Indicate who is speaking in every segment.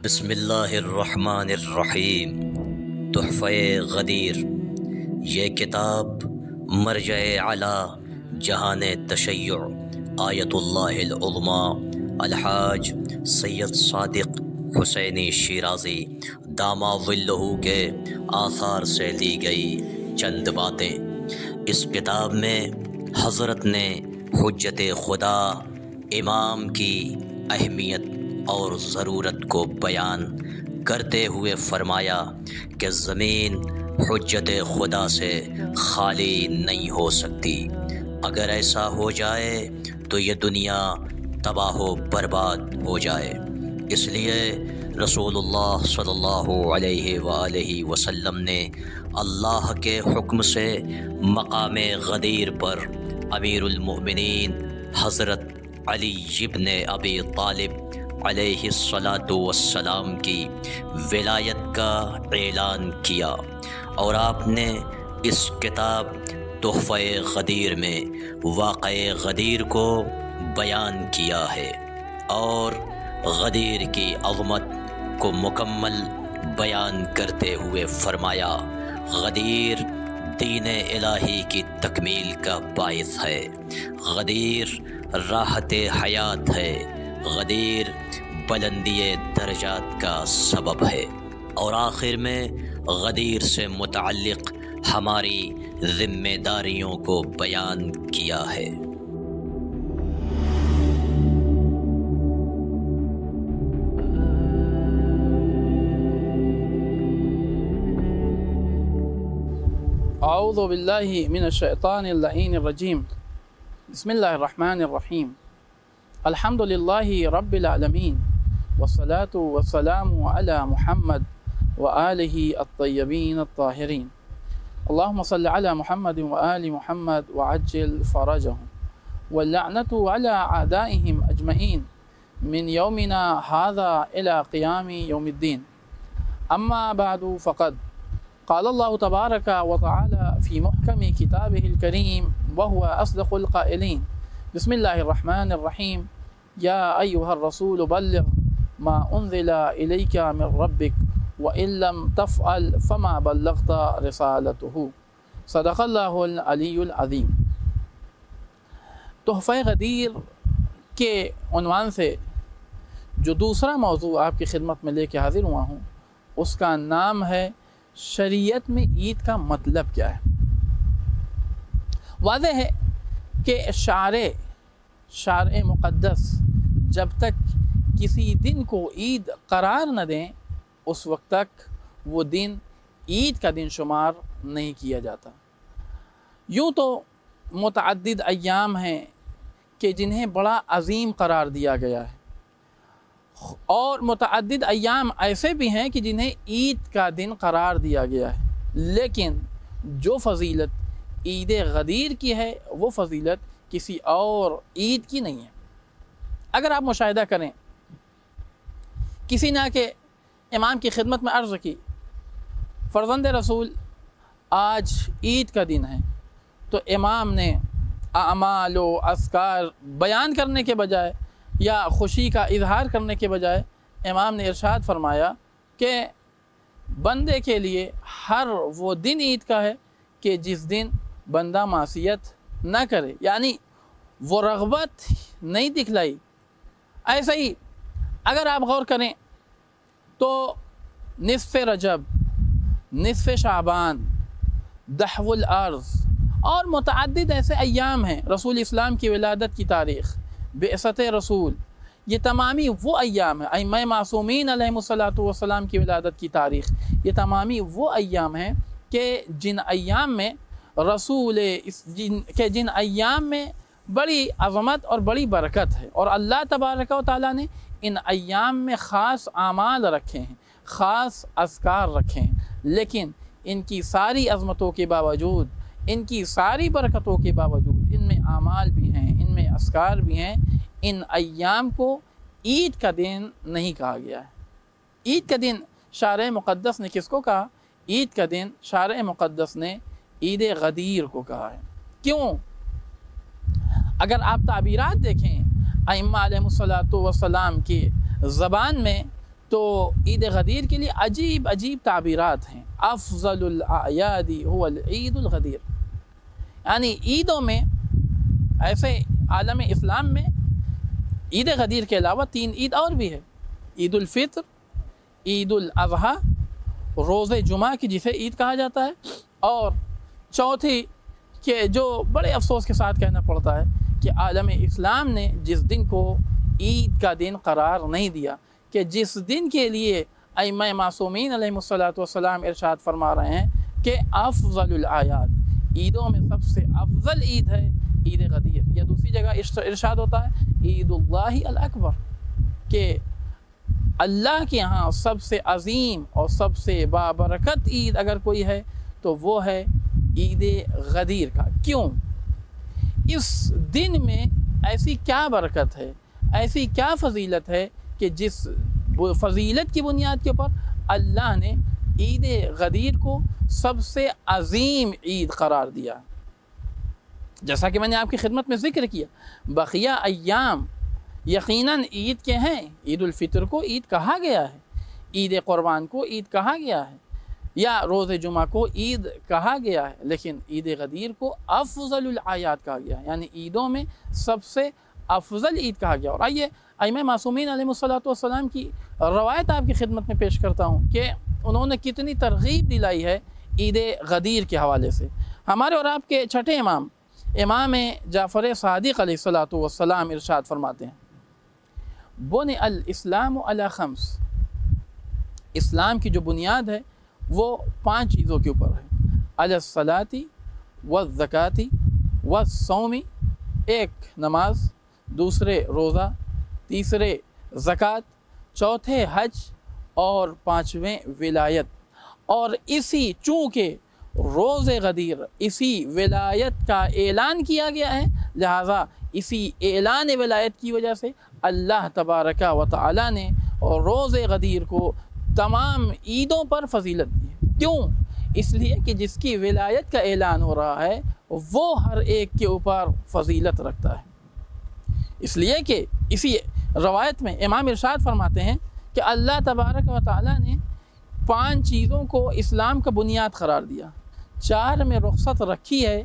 Speaker 1: بسم اللہ الرحمن الرحیم۔ تحفہ غدیر، یہ کتاب مرجع اعلی جہان تشیع آیت اللہ العظمی الحاج سید صادق حسینی شیرازی دامہ ظلہ کے آثار سے لی گئی چند باتیں۔ اس کتاب میں حضرت نے حجت خدا امام کی اہمیت اور ضرورت کو بیان کرتے ہوئے فرمایا کہ زمین حجت خدا سے خالی نہیں ہو سکتی۔ اگر ایسا ہو جائے تو یہ دنیا تباہ و برباد ہو جائے۔ اس لیے رسول اللہ صلی اللہ علیہ وآلہ وسلم نے اللہ کے حکم سے مقام غدیر پر امیر المؤمنین حضرت علی ابن ابی طالب علیہ الصلاۃ والسلام کی ولایت کا اعلان کیا، اور آپ نے اس کتاب تحفہ غدیر میں واقع غدیر کو بیان کیا ہے اور غدیر کی عظمت کو مکمل بیان کرتے ہوئے فرمایا، غدیر دین الہی کی تکمیل کا باعث ہے، غدیر راحت حیات ہے، غدیر بلندی درجات کا سبب ہے، اور آخر میں غدیر سے متعلق ہماری ذمہ داریوں کو بیان کیا ہے۔
Speaker 2: اعوذ باللہ من الشیطان اللعین الرجیم، بسم اللہ الرحمن الرحیم، الحمد للہ رب العالمین، والصلاة والسلام علی محمد وآلہ الطیبین الطاہرین، اللہم صل علی محمد وآل محمد وعجل فرجہم، واللعنۃ علی اعدائہم اجمعین من یومنا ھذا الی قیام یوم الدین، اما بعد فقد قال اللہ تبارک وتعالی فی محکم کتابہ الکریم وہو اصدق القائلین، بسم اللہ الرحمن الرحیم، یا ایہا الرسول بلغ ما انزل الیک من ربک وان لم تفعل فما بلغت رسالتہ، صدق اللہ العلی العظیم۔ تحفہ غدیر کے عنوان سے جو دوسرا موضوع آپ کی خدمت میں لے کے حاضر ہوا ہوں، اس کا نام ہے شریعت میں عید کا مطلب کیا ہے۔ واضح ہے کہ شارع مقدس جب تک کسی دن کو عید قرار نہ دیں، اس وقت تک وہ دن عید کا دن شمار نہیں کیا جاتا۔ یوں تو متعدد ایام ہیں کہ جنہیں بڑا عظیم قرار دیا گیا ہے، اور متعدد ایام ایسے بھی ہیں کہ جنہیں عید کا دن قرار دیا گیا ہے، لیکن جو فضیلت عید غدیر کی ہے وہ فضیلت کسی اور عید کی نہیں ہے۔ اگر آپ مشاہدہ کریں، کسی نے کہ امام کی خدمت میں عرض کی، فرزند رسول آج عید کا دن ہے، تو امام نے اعمال و اذکار بیان کرنے کے بجائے یا خوشی کا اظہار کرنے کے بجائے امام نے ارشاد فرمایا کہ بندے کے لیے ہر وہ دن عید کا ہے کہ جس دن بندہ معصیت نہ کرے، یعنی وہ رغبت نہیں دکھلائی۔ ایسا ہی اگر آپ غور کریں تو نصف رجب، نصف شعبان، دحو الارض اور متعدد ایسے ایام ہیں، رسول اسلام کی ولادت کی تاریخ، بعثت رسول، یہ تمامی وہ ایام ہیں، ائمہ معصومین علیہ الصلاۃ والسلام کی ولادت کی تاریخ، یہ تمامی وہ ایام ہیں کہ جن ایام میں جن ایام میں بڑی عظمت اور بڑی برکت ہے، اور اللہ تبارک و تعالیٰ نے ان ایام میں خاص اعمال رکھے ہیں، خاص اذکار رکھے ہیں، لیکن ان کی ساری عظمتوں کے باوجود، ان کی ساری برکتوں کے باوجود، ان میں اعمال بھی ہیں، ان میں اذکار بھی ہیں، ان ایام کو عید کا دن نہیں کہا گیا ہے۔ عید کا دن شارع مقدس نے کس کو کہا؟ عید کا دن شارع مقدس نے عید غدیر کو کہا ہے۔ کیوں؟ اگر آپ تعبیرات دیکھیں ائمہ علیہ الصلاۃ والسلام کی زبان میں، تو عید غدیر کے لیے عجیب عجیب تعبیرات ہیں. افضل الاعیاد هو العید الغدیر، یعنی عیدوں میں ایسے عالم اسلام میں عید غدیر کے علاوہ 3 عید اور بھی ہے. عید الفطر، عید الاضحیٰ، روز جمعہ کی جسے عید کہا جاتا ہے، اور چوتھی کہ جو بڑے افسوس کے ساتھ کہنا پڑتا ہے کہ عالم اسلام نے جس دن کو عید کا دن قرار نہیں دیا، کہ جس دن کے لیے ائمہ معصومین علیہم الصلاۃ ارشاد فرما رہے ہیں کہ افضل الاعیاد، عیدوں میں سب سے افضل عید ہے عید غدیر. یا دوسری جگہ ارشاد ہوتا ہے عید اللہ الاکبر، کہ اللہ کے ہاں سب سے عظیم اور سب سے بابرکت عید اگر کوئی ہے تو وہ ہے عید غدیر کا. کیوں؟ اس دن میں ایسی کیا برکت ہے، ایسی کیا فضیلت ہے کہ جس فضیلت کی بنیاد کے اوپر اللہ نے عید غدیر کو سب سے عظیم عید قرار دیا. جیسا کہ میں نے آپ کی خدمت میں ذکر کیا، بقیہ ایام یقیناً عید کے ہیں. عید الفطر کو عید کہا گیا ہے، عید قربان کو عید کہا گیا ہے، یا روز جمعہ کو عید کہا گیا ہے، لیکن عید غدیر کو افضل الاعیاد کہا گیا ہے، یعنی عیدوں میں سب سے افضل عید کہا گیا. اور آئیے ائمہ معصومین علیہ السلام کی روایت آپ کی خدمت میں پیش کرتا ہوں کہ انہوں نے کتنی ترغیب دلائی ہے عید غدیر کے حوالے سے. ہمارے اور آپ کے چھٹے امام جعفر صادق علیہ السلام ارشاد فرماتے ہیں بنی الاسلام علی 5، اسلام کی جو بنیاد ہے وہ 5 چیزوں کے اوپر ہے. علی الصلاۃ والزکاۃ والصوم، ایک نماز، دوسرے روزہ، تیسرے زکوٰۃ، چوتھے حج، اور 5ویں ولایت. اور اسی چونکہ روز غدیر اسی ولایت کا اعلان کیا گیا ہے، لہٰذا اسی اعلان ولایت کی وجہ سے اللہ تبارک و تعالی نے روز غدیر کو تمام عیدوں پر فضیلت دی ہے. کیوں؟ اس لیے کہ جس کی ولایت کا اعلان ہو رہا ہے وہ ہر ایک کے اوپر فضیلت رکھتا ہے. اس لیے کہ اسی روایت میں امام ارشاد فرماتے ہیں کہ اللہ تبارک و تعالی نے 5 چیزوں کو اسلام کا بنیاد قرار دیا، 4 میں رخصت رکھی ہے،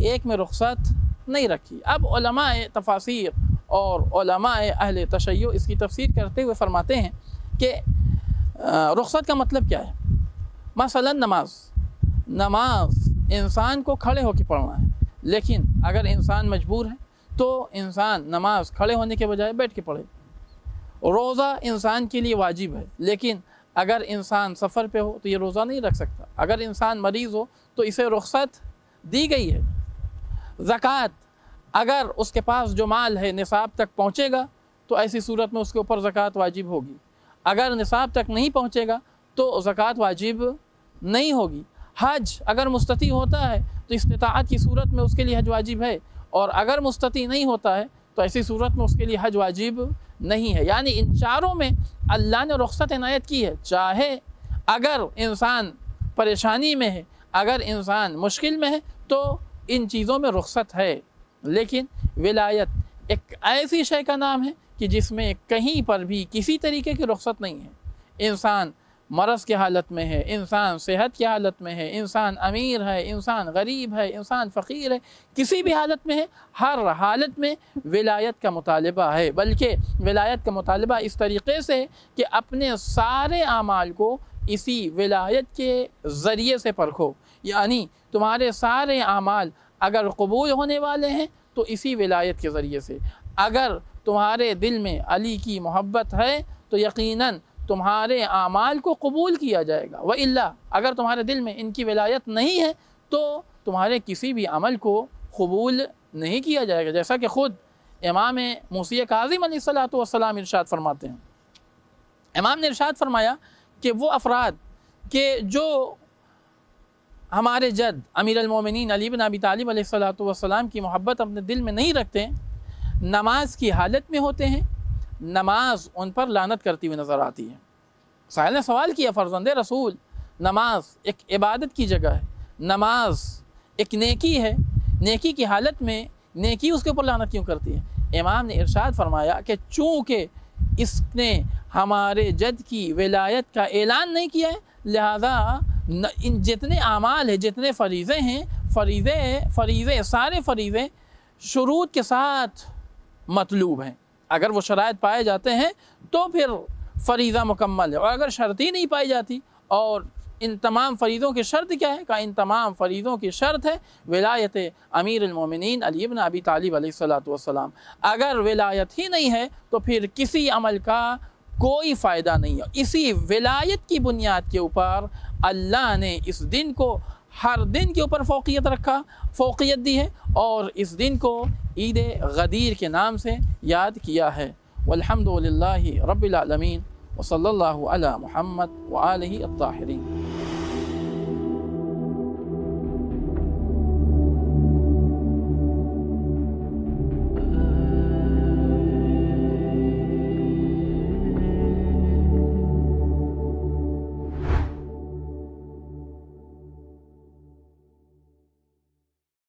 Speaker 2: 1 میں رخصت نہیں رکھی. اب علماء تفاسیر اور علماء اہل تشیع اس کی تفسیر کرتے ہوئے فرماتے ہیں کہ رخصت کا مطلب کیا ہے. مثلا نماز انسان کو کھڑے ہو کے پڑھنا ہے، لیکن اگر انسان مجبور ہے تو انسان نماز کھڑے ہونے کے بجائے بیٹھ کے پڑھے. روزہ انسان کے لیے واجب ہے، لیکن اگر انسان سفر پہ ہو تو یہ روزہ نہیں رکھ سکتا. اگر انسان مریض ہو تو اسے رخصت دی گئی ہے. زکوٰۃ، اگر اس کے پاس جو مال ہے نصاب تک پہنچے گا تو ایسی صورت میں اس کے اوپر زکوٰۃ واجب ہوگی. اگر نصاب تک نہیں پہنچے گا تو زکوٰۃ واجب نہیں ہوگی. حج اگر مستطیع ہوتا ہے تو استطاعت کی صورت میں اس کے لیے حج واجب ہے، اور اگر مستطیع نہیں ہوتا ہے تو ایسی صورت میں اس کے لیے حج واجب نہیں ہے. یعنی ان 4 میں اللہ نے رخصت عنایت کی ہے. چاہے اگر انسان پریشانی میں ہے، اگر انسان مشکل میں ہے تو ان چیزوں میں رخصت ہے. لیکن ولایت ایک ایسی شے کا نام ہے کہ جس میں کہیں پر بھی کسی طریقے کی رخصت نہیں ہے. انسان مرض کی حالت میں ہے، انسان صحت کی حالت میں ہے، انسان امیر ہے، انسان غریب ہے، انسان فقیر ہے، کسی بھی حالت میں ہے، ہر حالت میں ولایت کا مطالبہ ہے. بلکہ ولایت کا مطالبہ اس طریقے سے ہے کہ اپنے سارے اعمال کو اسی ولایت کے ذریعے سے پرکھو. یعنی تمہارے سارے اعمال اگر قبول ہونے والے ہیں تو اسی ولایت کے ذریعے سے. اگر تمہارے دل میں علی کی محبت ہے تو یقیناً تمہارے اعمال کو قبول کیا جائے گا، وَإِلَّا اگر تمہارے دل میں ان کی ولایت نہیں ہے تو تمہارے کسی بھی عمل کو قبول نہیں کیا جائے گا. جیسا کہ خود امام موسی کاظم علیہ السلام ارشاد فرماتے ہیں. امام نے ارشاد فرمایا کہ وہ افراد کہ جو ہمارے جد امیر المومنین علی بن ابی طالب علیہ السلام کی محبت اپنے دل میں نہیں رکھتے، نماز کی حالت میں ہوتے ہیں، نماز ان پر لعنت کرتی ہوئی نظر آتی ہے. سائل نے سوال کیا، فرزند رسول، نماز ایک عبادت کی جگہ ہے، نماز ایک نیکی ہے، نیکی کی حالت میں نیکی اس کے اوپر لعنت کیوں کرتی ہے؟ امام نے ارشاد فرمایا کہ چونکہ اس نے ہمارے جد کی ولایت کا اعلان نہیں کیا ہے، لہذا ان جتنے اعمال ہیں، جتنے فریضے ہیں، فریضے سارے فریضے شروط کے ساتھ مطلوب ہیں۔ اگر وہ شرائط پائے جاتے ہیں تو پھر فریضہ مکمل ہے، اور اگر شرط ہی نہیں پائی جاتی، اور ان تمام فریضوں کی شرط کیا ہے؟ کہ ان تمام فریضوں کی شرط ہے ولایت امیر المومنین علی بن ابی طالب علیہ السلام۔ اگر ولایت ہی نہیں ہے تو پھر کسی عمل کا کوئی فائدہ نہیں ہے۔ اسی ولایت کی بنیاد کے اوپر اللہ نے اس دن کو ہر دن کے اوپر فوقیت دی ہے، اور اس دن کو عید غدیر کے نام سے یاد کیا ہے۔ والحمد للہ رب العالمین، وصلی اللہ علی محمد وآلہ الطاہرین۔